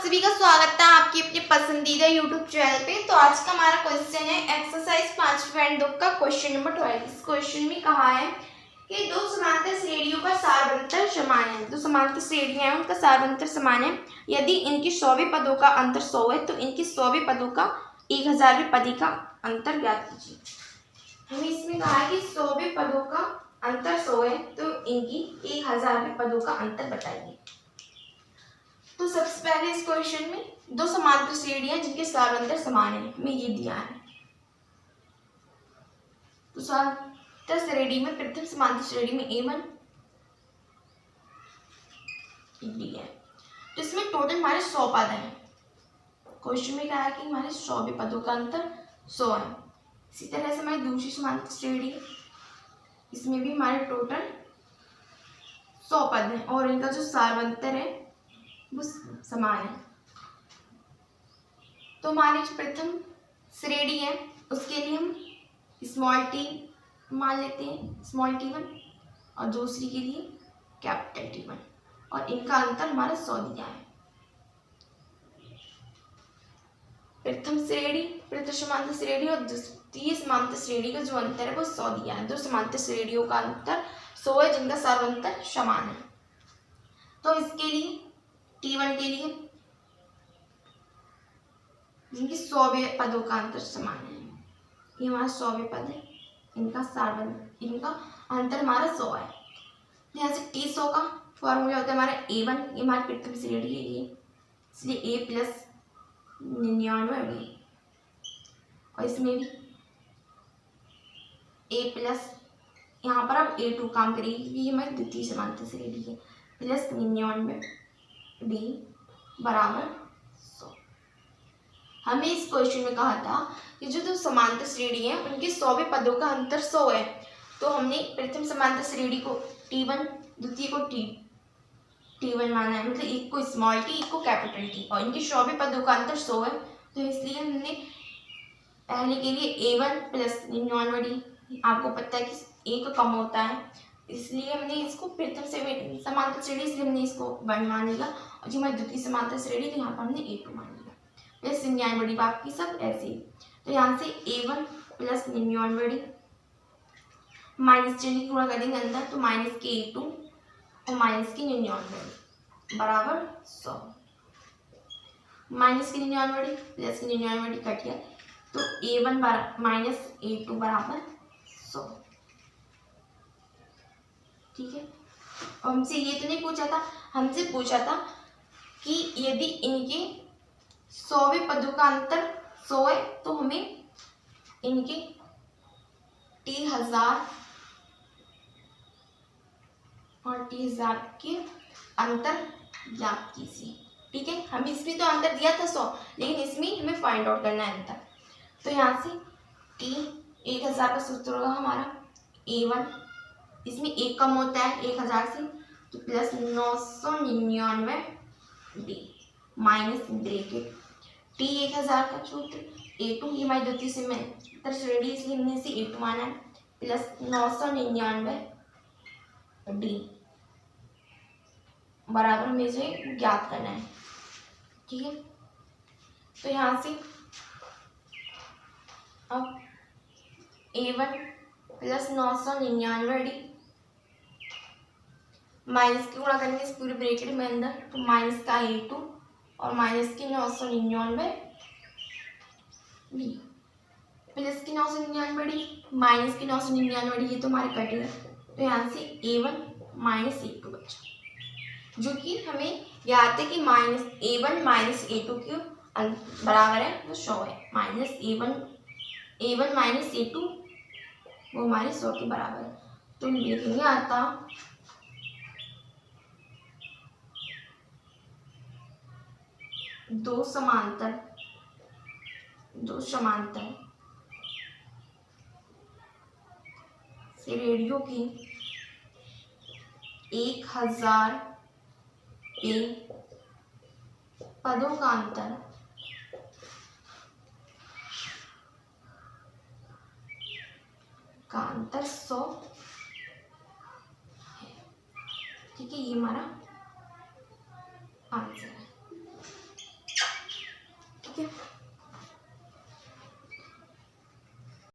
सभी का स्वागत है आपकी अपने पसंदीदा यूट्यूब चैनल पे। तो आज का हमारा क्वेश्चन है एक्सरसाइज 5.2 का क्वेश्चन नंबर 12। इस क्वेश्चन में कहा है कि दो समांतर श्रेणियों का सारवंतर समान है। दो समांतर श्रेणियां हैं, उनका सारवंतर समान है। यदि इनके 100वें पदों का अंतर 100 है तो इनके 100वें पदों का 1000वें पदी का अंतर ज्ञात कीजिए। हमें इसमें कहा है कि 100वें पदों का अंतर 100 है तो इनकी 1000वें पदों का अंतर बताइए। तो सबसे पहले इस क्वेश्चन में दो समांतर श्रेणियां जिनके सारवंतर समान है, हमें ये दिया है। तो समांतर श्रेणी में प्रथम समांतर श्रेणी में A1 दिया है। तो इसमें टोटल हमारे 100 पद हैं। क्वेश्चन में क्या है कि हमारे 100वें पदों का अंतर 100 है। इसी तरह से हमारी दूसरी समांतर श्रेणी, इसमें भी हमारे टोटल 100 पद हैं और इनका जो सारवंतर है वो समान है। तो हमारी जो प्रथम श्रेणी है उसके लिए हम स्मॉल टी मान लेते हैं, स्मॉल t1, और दूसरी के लिए कैपिटल T1, और इनका अंतर हमारा 100 दिया है। प्रथम श्रेणी, प्रथम समांतर श्रेणी और द्वितीय समांतर श्रेणी का जो अंतर है वो 100 दिया है। दो समांतर श्रेणियों का अंतर 100 है जिनका सारवंतर समान है। तो इसके लिए T1 के लिए जिनकी 100वें पदों का अंतर समान है, ये हमारा 100वें पद है, इनका अंतर हमारा 100 है। यहाँ से T100 का फॉर्मूला होता है हमारा A1, ये हमारी प्रथम श्रेणी है ये, इसलिए A प्लस 99 और इसमें भी A प्लस, यहाँ पर अब A2 काम करेगी क्योंकि ये हमारी द्वितीय समांतर श्रेणी है, प्लस 99 D बराबर 100। हमें इस क्वेश्चन में कहा था कि जो दो समांतर श्रेणी है उनके 100वें पदों का अंतर 100 है। तो हमने प्रथम समांतर श्रेणी को T1, द्वितीय को T1 माना है, मतलब एक को स्मॉल टी, एक को कैपिटल T, और इनके 100वें पदों का अंतर 100 है। तो इसलिए हमने पहले के लिए A1 प्लस 99D, आपको पता है कि एक कम होता है, इसलिए हमने इसको प्रथम समांतर श्रेणी, इसलिए हमने इसको 1 मान लिया, और जो हमारी द्वितीय समांतर श्रेणी तो यहाँ पर हमने A2 मान लिया। प्लस 99 बाकी सब ऐसे ही। तो यहाँ से A1 प्लस 99 माइनस चिन्ह की गुणा करेंगे अंदर, तो माइनस के A2 और माइनस के 99 बराबर 100। माइनस के 99 प्लस के 99 कट गया, तो A1 माइनस A2 बराबर 100। ठीक है। और हमसे ये तो नहीं पूछा था, हमसे पूछा था कि यदि इनके 100वें पदों का अंतर 100 है तो हमें इनके 10,000 और 10,000 के अंतर ज्ञात कीजिए। ठीक है, हमें इसमें तो अंतर दिया था 100, लेकिन इसमें हमें फाइंड आउट करना है अंतर। तो यहाँ से 1000 का सूत्र होगा हमारा A1, इसमें एक कम होता है 1000 से, तो plus 999 D minus bracket T 1000 का सूत्र A2, ये हमारी द्वितीय समांतर श्रेणी इसलिए हमने इसे A2 माना है, प्लस 999 D बराबर में जो ज्ञात करना है। ठीक है, तो यहाँ से अब A1 प्लस 999 D माइनस की गुणा करेंगे इस पूरे ब्रैकेट में अंदर, तो माइनस का A2 और माइनस की 999 D प्लस की 999 D माइनस की 999 D, ये तो हमारे कट गए, तो यहाँ से A1 माइनस A2 बचा, जो कि हमें याद है कि माइनस A1 माइनस A2 के बराबर है वो 100 है। माइनस A1 माइनस A2 वो हमारे 100 के बराबर है। तो लिखेंगे आता दो समांतर श्रेणियों की 1000 पदों का अंतर का अंतर 100 है। ठीक है, ये हमारा आंसर।